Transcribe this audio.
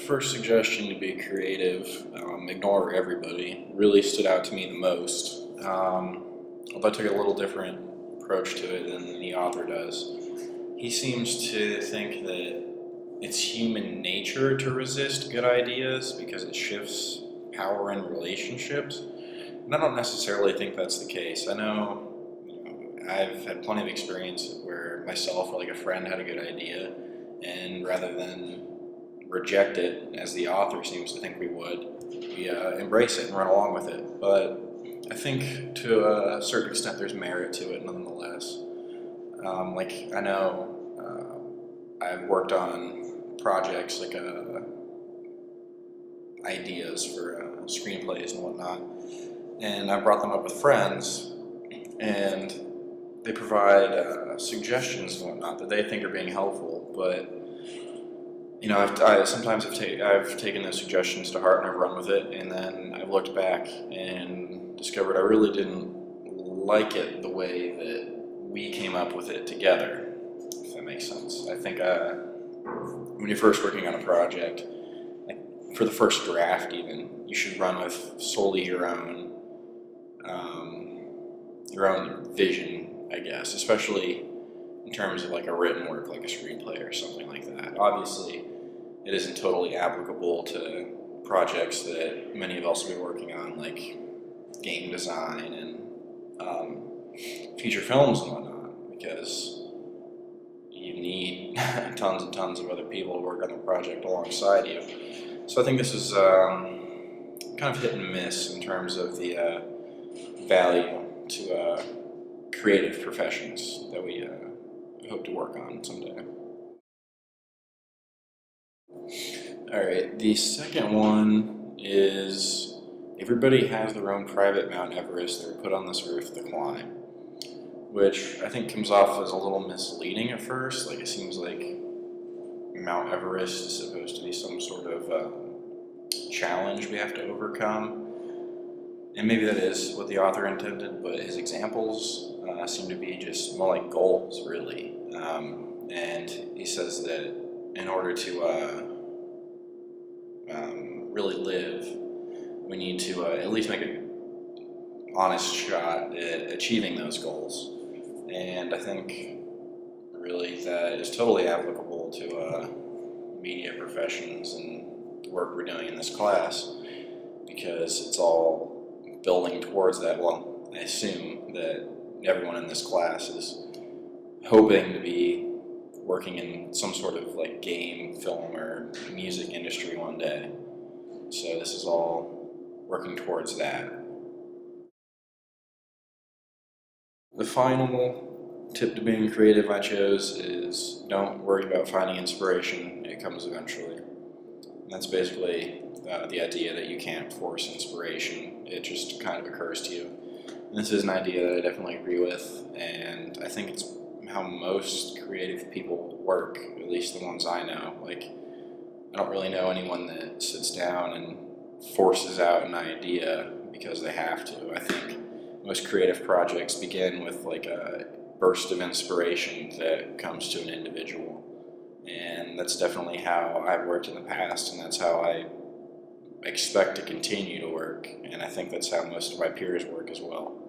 first suggestion to be creative, ignore everybody, really stood out to me the most. Although I took a little different approach to it than the author does. He seems to think that it's human nature to resist good ideas because it shifts power in relationships. And I don't necessarily think that's the case. I know, I've had plenty of experience where myself or like a friend had a good idea, and rather than reject it as the author seems to think we would, we embrace it and run along with it. But I think to a certain extent there's merit to it nonetheless. Like I know I've worked on projects like ideas for screenplays and whatnot, and I brought them up with friends, and they provide suggestions and whatnot that they think are being helpful. But sometimes I've taken those suggestions to heart and I've run with it, and then I've looked back and discovered I really didn't like it the way that we came up with it together, if that makes sense. I think when you're first working on a project, like for the first draft even, you should run with solely your own vision, I guess, especially in terms of like a written work like a screenplay or something like that. Obviously, it isn't totally applicable to projects that many of us will be working on, like game design and feature films and whatnot, because you need tons and tons of other people to work on the project alongside you. So I think this is kind of hit and miss in terms of the value to creative professions that we hope to work on someday. Alright, the second one is everybody has their own private Mount Everest they're put on this earth to climb, which I think comes off as a little misleading at first. Like it seems like Mount Everest is supposed to be some sort of challenge we have to overcome, and maybe that is what the author intended, but his examples seem to be just more like goals, really. And he says that in order to really live, we need to at least make an honest shot at achieving those goals. And I think really that is totally applicable to media professions and the work we're doing in this class, because it's all building towards that. Well, I assume that everyone in this class is hoping to be working in some sort of like game, film, or music industry one day. So this is all working towards that. The final tip to being creative I chose is don't worry about finding inspiration, it comes eventually. And that's basically the idea that you can't force inspiration, it just kind of occurs to you. And this is an idea that I definitely agree with, and I think it's how most creative people work, at least the ones I know. Like, I don't really know anyone that sits down and forces out an idea because they have to. I think most creative projects begin with like a burst of inspiration that comes to an individual. And that's definitely how I've worked in the past, and that's how I expect to continue to work. And I think that's how most of my peers work as well.